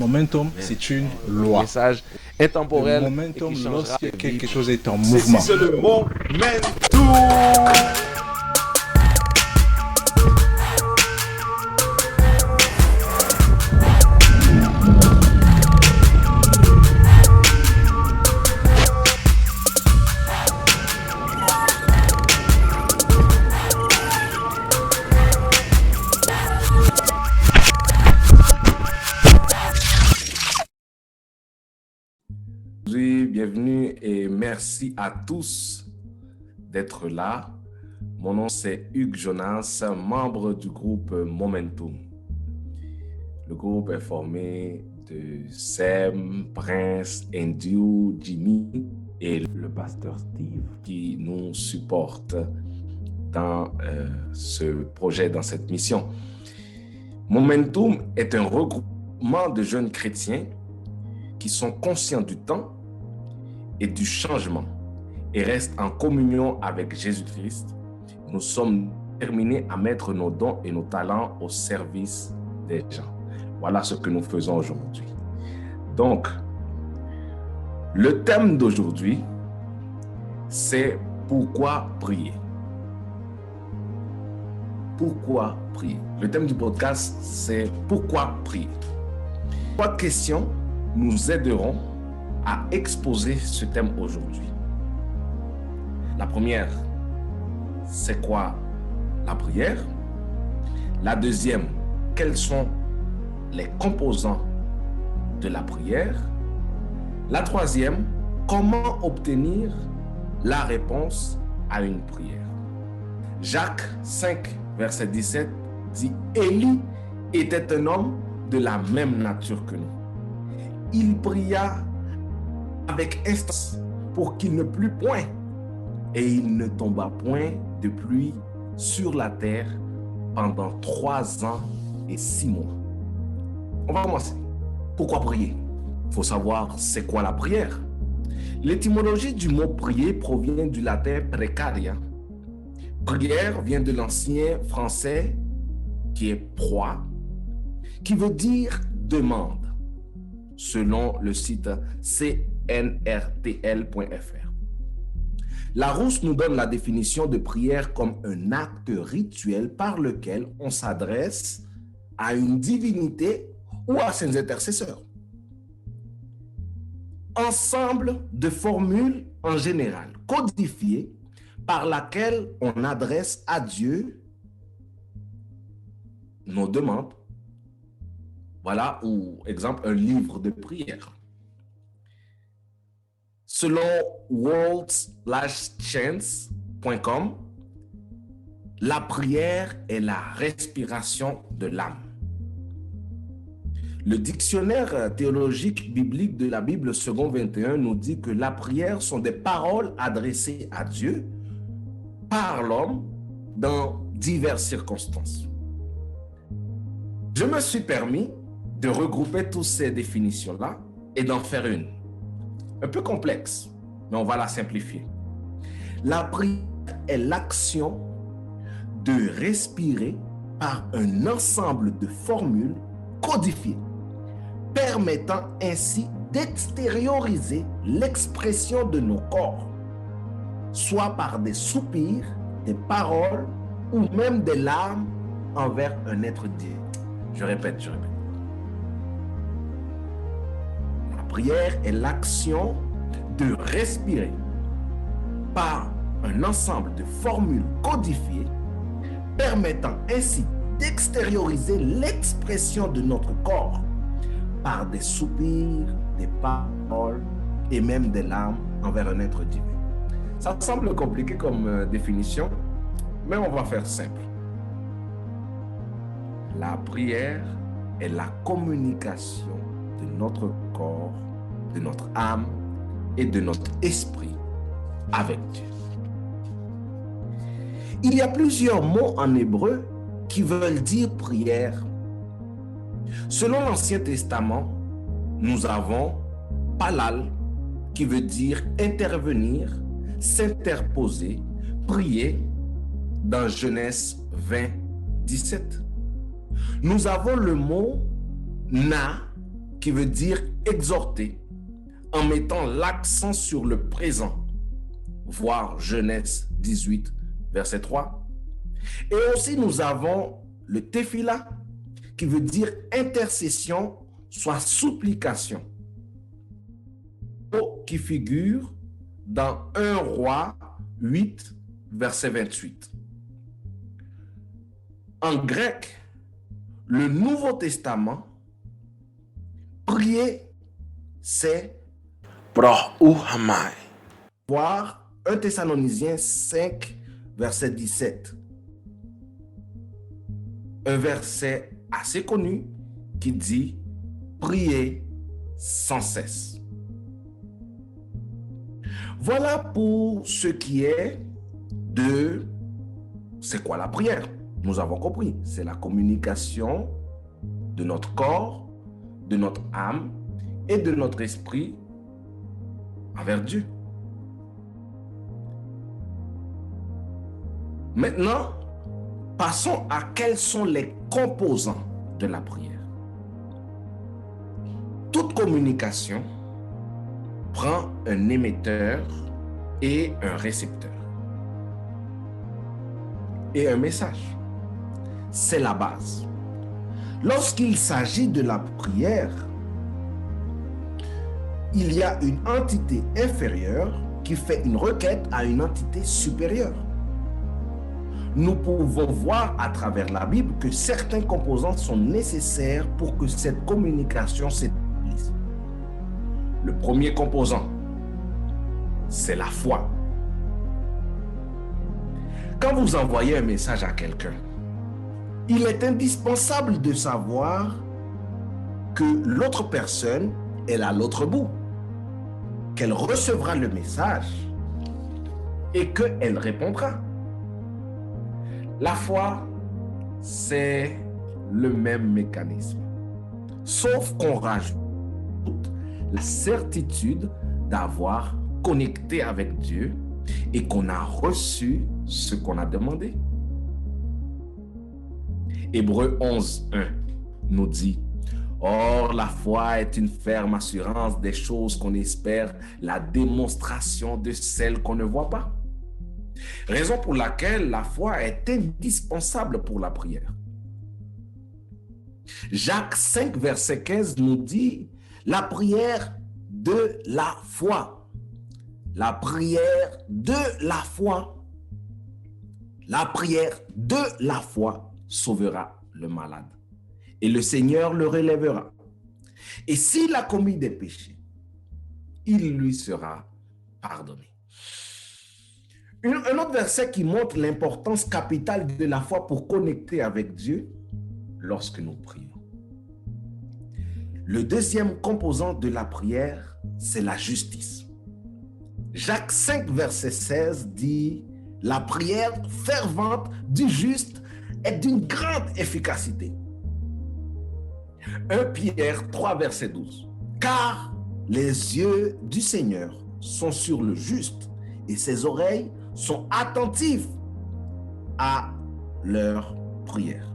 Momentum, c'est une loi. Message Le intemporel et momentum, qui changera lorsque les quelque vies. chose est en mouvement. C'est le momentum. Bienvenue et merci à tous d'être là. Mon nom c'est Hugues Jonas, membre du groupe Momentum. Le groupe est formé de Sem, Prince, Andrew, Jimmy et le pasteur Steve qui nous supporte dans ce projet, dans cette mission. Momentum est un regroupement de jeunes chrétiens qui sont conscients du temps et du changement et restent en communion avec Jésus-Christ. Nous sommes déterminés à mettre nos dons et nos talents au service des gens. Voilà ce que nous faisons aujourd'hui. Donc, le thème d'aujourd'hui, c'est pourquoi prier. Pourquoi prier? Le thème du podcast, c'est pourquoi prier. 3 questions nous aideront à exposer ce thème aujourd'hui. La première, c'est quoi la prière? La deuxième, quels sont les composants de la prière? La troisième, comment obtenir la réponse à une prière? Jacques 5, verset 17 dit: Élie était un homme de la même nature que nous. Il pria avec instance pour qu'il ne plût point, et il ne tomba point de pluie sur la terre pendant 3 ans et 6 mois. On va commencer. Pourquoi prier? Il faut savoir c'est quoi la prière. L'étymologie du mot prier provient du latin precaria. Prière vient de l'ancien français qui est proie, qui veut dire demande, selon le site cnrtl.fr. Larousse nous donne la définition de prière comme un acte rituel par lequel on s'adresse à une divinité ou à ses intercesseurs. Ensemble de formules en général codifiées par laquelle on adresse à Dieu nos demandes. Voilà, ou exemple, un livre de prière. Selon world/chance.com, la prière est la respiration de l'âme. Le dictionnaire théologique biblique de la Bible second 21 nous dit que la prière sont des paroles adressées à Dieu par l'homme dans diverses circonstances. Je me suis permis de regrouper toutes ces définitions-là et d'en faire une. Un peu complexe, mais on va la simplifier. La prière est l'action de respirer par un ensemble de formules codifiées, permettant ainsi d'extérioriser l'expression de nos corps, soit par des soupirs, des paroles ou même des larmes envers un être divin. Je répète. La prière est l'action de respirer par un ensemble de formules codifiées, permettant ainsi d'extérioriser l'expression de notre corps par des soupirs, des paroles et même des larmes envers un être divin. Ça semble compliqué comme définition, mais on va faire simple. La prière est la communication de notre corps, de notre âme et de notre esprit avec Dieu. Il y a plusieurs mots en hébreu qui veulent dire prière. Selon l'Ancien Testament, nous avons palal qui veut dire intervenir, s'interposer, prier dans Genèse 20, 17. Nous avons le mot na qui veut dire exhorter, en mettant l'accent sur le présent. Voir Genèse 18, verset 3. Et aussi, nous avons le tefila, qui veut dire intercession, soit supplication, qui figure dans 1 Roi 8, verset 28. En grec, le Nouveau Testament, prier, c'est Prohuhamai. voir 1 Thessaloniciens 5, verset 17. Un verset assez connu qui dit « Priez sans cesse ». Voilà pour ce qui est de c'est quoi la prière. Nous avons compris, c'est la communication de notre corps, de notre âme et de notre esprit envers Dieu. Maintenant, passons à quels sont les composants de la prière. Toute communication prend un émetteur et un récepteur. Et un message. C'est la base. Lorsqu'il s'agit de la prière, il y a une entité inférieure qui fait une requête à une entité supérieure. Nous pouvons voir à travers la Bible que certains composants sont nécessaires pour que cette communication s'établisse. Le premier composant, c'est la foi. Quand vous envoyez un message à quelqu'un, il est indispensable de savoir que l'autre personne est à l'autre bout, qu'elle recevra le message et qu'elle répondra. La foi, c'est le même mécanisme, sauf qu'on rajoute la certitude d'avoir connecté avec Dieu et qu'on a reçu ce qu'on a demandé. Hébreux 11, 1 nous dit « Or, la foi est une ferme assurance des choses qu'on espère, la démonstration de celles qu'on ne voit pas. » Raison pour laquelle la foi est indispensable pour la prière. Jacques 5, verset 15 nous dit « La prière de la foi. » La prière de la foi. La prière de la foi sauvera le malade. Et le Seigneur le relèvera. Et s'il a commis des péchés, il lui sera pardonné. Un autre verset qui montre l'importance capitale de la foi pour connecter avec Dieu lorsque nous prions. Le deuxième composant de la prière, c'est la justice. Jacques 5, verset 16 dit « La prière fervente du juste est d'une grande efficacité. » 1 Pierre 3, verset 12. « Car les yeux du Seigneur sont sur le juste et ses oreilles sont attentives à leurs prières.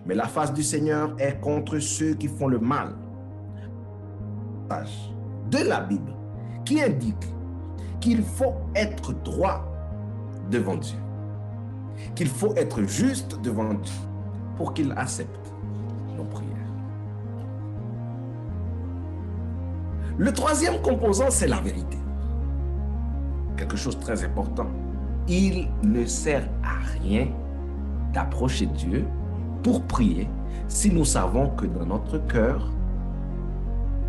Mais la face du Seigneur est contre ceux qui font le mal. » De la Bible qui indique qu'il faut être droit devant Dieu, qu'il faut être juste devant Dieu pour qu'il accepte nos prières. Le troisième composant, c'est la vérité. Quelque chose de très important. Il ne sert à rien d'approcher Dieu pour prier si nous savons que dans notre cœur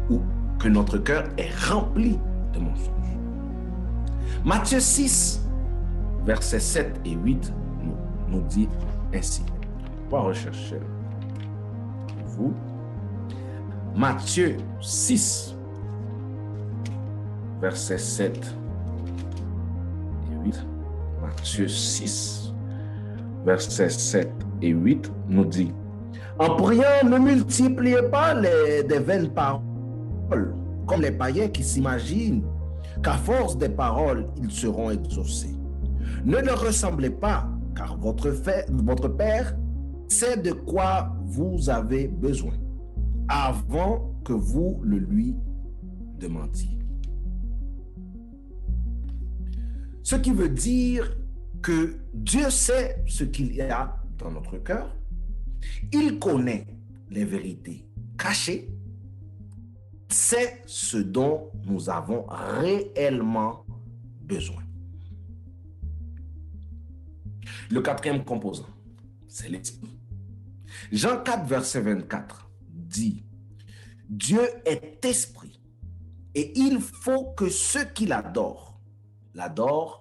ou que notre cœur est rempli de mensonges. Matthieu 6, versets 7 et 8 nous dit ainsi. On va rechercher pour vous. Matthieu 6, versets 7 et 8. Matthieu 6, versets 7 et 8 nous dit « En priant, ne multipliez pas des vaines paroles, comme les païens qui s'imaginent qu'à force des paroles, ils seront exaucés. Ne leur ressemblez pas, car votre Père sait de quoi vous avez besoin, avant que vous le lui demandiez. Ce qui veut dire que Dieu sait ce qu'il y a dans notre cœur. Il connaît les vérités cachées. C'est ce dont nous avons réellement besoin. Le quatrième composant, c'est l'esprit. Jean 4, verset 24 dit « Dieu est esprit et il faut que ceux qui l'adorent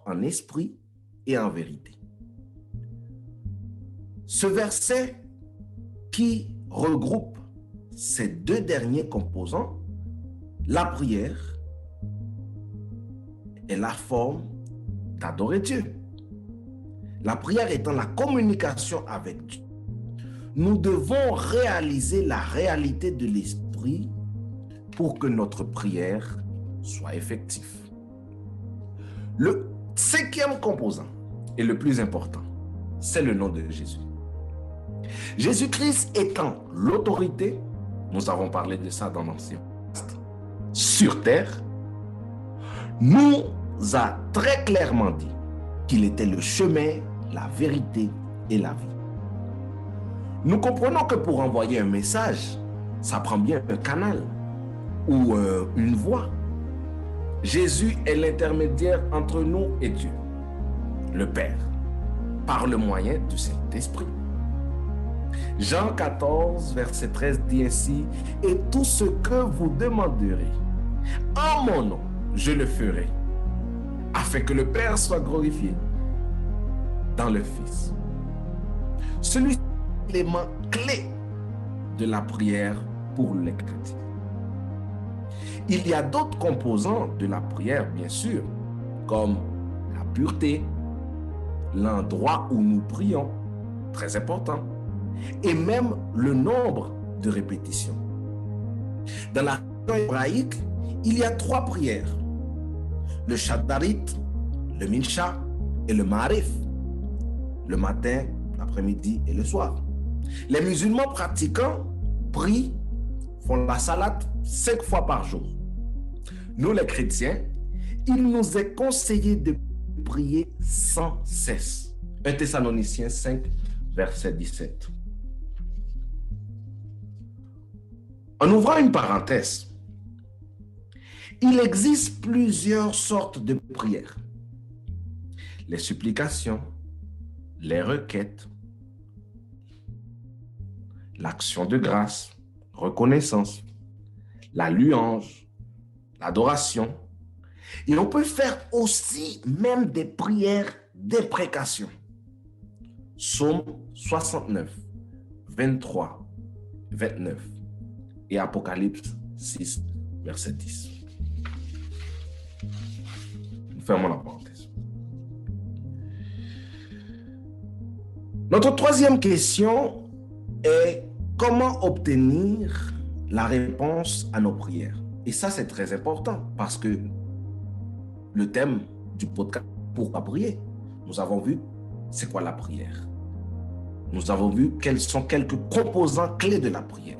en esprit et en vérité. » Ce verset qui regroupe ces deux derniers composants, la prière est la forme d'adorer Dieu. La prière étant la communication avec Dieu. Nous devons réaliser la réalité de l'esprit pour que notre prière soit effective. Le cinquième composant et le plus important, c'est le nom de Jésus. Jésus-Christ étant l'autorité, nous avons parlé de ça dans l'ancien sur terre, nous a très clairement dit qu'il était le chemin, la vérité et la vie. Nous comprenons que pour envoyer un message, ça prend bien un canal ou une voie. Jésus est l'intermédiaire entre nous et Dieu, le Père, par le moyen du Saint-Esprit. Jean 14, verset 13 dit ainsi, « Et tout ce que vous demanderez en mon nom, je le ferai, afin que le Père soit glorifié dans le Fils. » Celui-ci est l'élément clé de la prière pour les chrétiens. Il y a d'autres composants de la prière, bien sûr, comme la pureté, l'endroit où nous prions, très important, et même le nombre de répétitions. Dans la religion hébraïque, il y a 3 prières, le Shadarit, le Mincha et le Ma'arif, le matin, l'après-midi et le soir. Les musulmans pratiquants prient, font la salate 5 fois par jour. Nous, les chrétiens, il nous est conseillé de prier sans cesse. 1 Thessaloniciens 5, verset 17. En ouvrant une parenthèse, il existe plusieurs sortes de prières. Les supplications, les requêtes, l'action de grâce, reconnaissance, la louange, l'adoration. Et on peut faire aussi même des prières d'imprécation. Psaume 69, 23, 29 et Apocalypse 6, verset 10. Fermons la parenthèse. Notre troisième question est comment obtenir la réponse à nos prières. Et ça, c'est très important parce que le thème du podcast, pourquoi prier? Nous avons vu c'est quoi la prière. Nous avons vu quels sont quelques composants clés de la prière.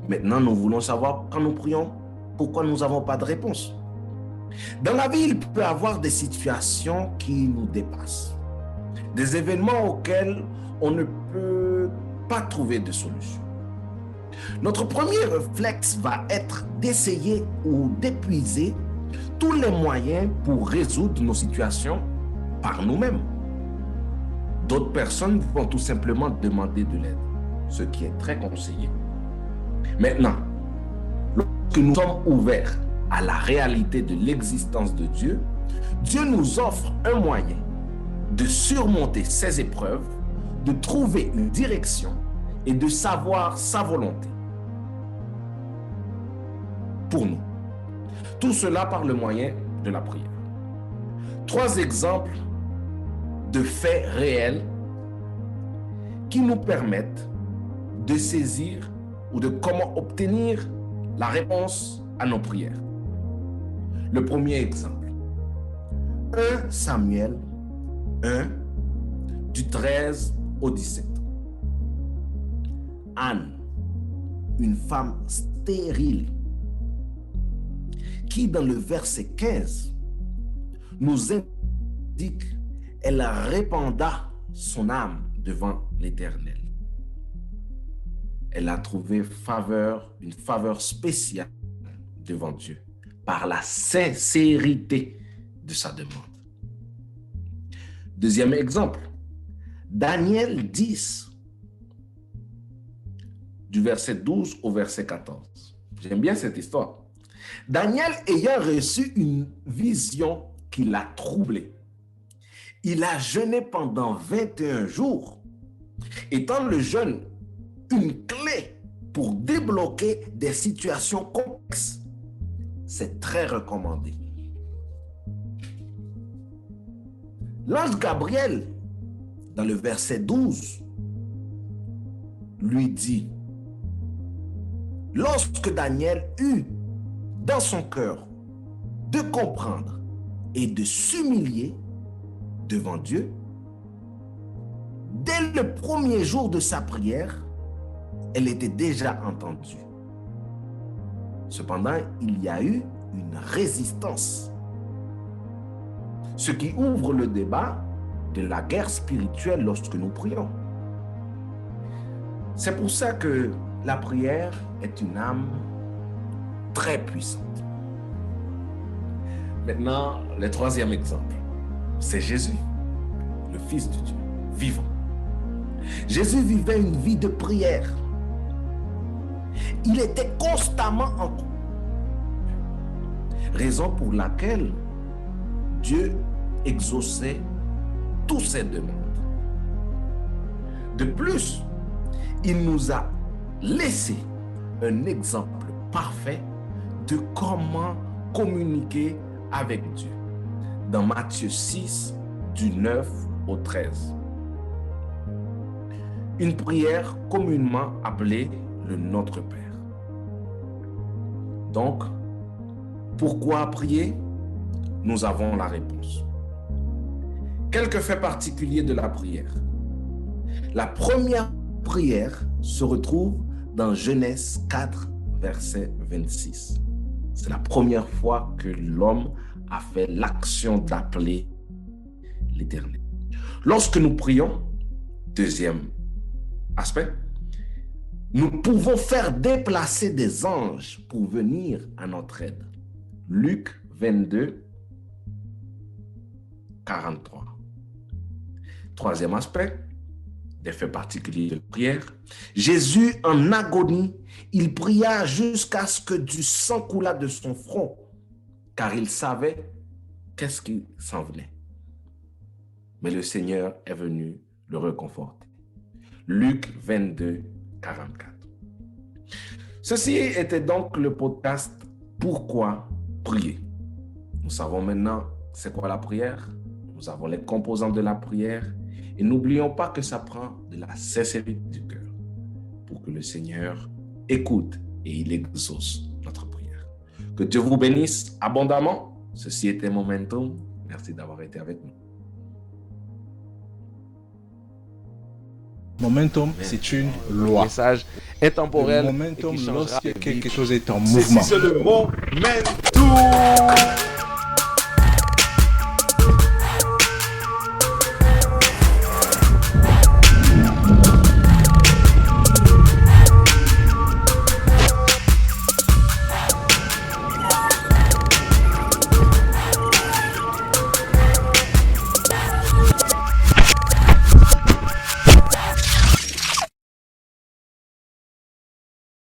Maintenant, nous voulons savoir quand nous prions, pourquoi nous n'avons pas de réponse. Dans la vie, il peut y avoir des situations qui nous dépassent, des événements auxquels on ne peut pas trouver de solution. Notre premier réflexe va être d'essayer ou d'épuiser tous les moyens pour résoudre nos situations par nous-mêmes. D'autres personnes vont tout simplement demander de l'aide, ce qui est très conseillé. Maintenant, lorsque nous sommes ouverts à la réalité de l'existence de Dieu, Dieu nous offre un moyen de surmonter ces épreuves, de trouver une direction et de savoir sa volonté pour nous. Tout cela par le moyen de la prière. 3 exemples de faits réels qui nous permettent de saisir ou de comment obtenir la réponse à nos prières. Le premier exemple, 1 Samuel 1, du 13 au 17. Anne, une femme stérile qui, dans le verset 15, nous indique elle répanda son âme devant l'Éternel. Elle a trouvé une faveur spéciale devant Dieu par la sincérité de sa demande. Deuxième exemple, Daniel 10, du verset 12 au verset 14. J'aime bien cette histoire. Daniel ayant reçu une vision qui l'a troublé, il a jeûné pendant 21 jours, étant le jeûne une clé pour débloquer des situations complexes. C'est très recommandé. L'ange Gabriel, dans le verset 12, lui dit, lorsque Daniel eut dans son cœur de comprendre et de s'humilier devant Dieu, dès le premier jour de sa prière, elle était déjà entendue. Cependant, il y a eu une résistance, ce qui ouvre le débat de la guerre spirituelle lorsque nous prions. C'est pour ça que la prière est une âme très puissante. Maintenant, le troisième exemple, c'est Jésus, le Fils de Dieu, vivant. Jésus vivait une vie de prière. Il était constamment en couple. Raison pour laquelle Dieu exauçait toutes ses demandes. De plus, il nous a laissé un exemple parfait de comment communiquer avec Dieu. Dans Matthieu 6, du 9 au 13. Une prière communément appelée le Notre Père. Donc, pourquoi prier? Nous avons la réponse. Quelques faits particuliers de la prière. La première prière se retrouve dans Genèse 4, verset 26. C'est la première fois que l'homme a fait l'action d'appeler l'Éternel. Lorsque nous prions, deuxième aspect, nous pouvons faire déplacer des anges pour venir à notre aide. Luc 22, 43. Troisième aspect, des faits particuliers de prière. Jésus, en agonie, il pria jusqu'à ce que du sang coulât de son front, car il savait qu'est-ce qui s'en venait. Mais le Seigneur est venu le réconforter. Luc 22, 44. Ceci était donc le podcast « Pourquoi prier ?» Nous savons maintenant c'est quoi la prière. Nous avons les composants de la prière. Et n'oublions pas que ça prend de la sincérité du cœur pour que le Seigneur écoute et il exauce notre prière. Que Dieu vous bénisse abondamment. Ceci était Momentum. Merci d'avoir été avec nous. Momentum, c'est une loi. Le message est temporel. Le momentum, et qui changera lorsque de vie. quelque chose est en Ceci, mouvement. c'est le Momentum.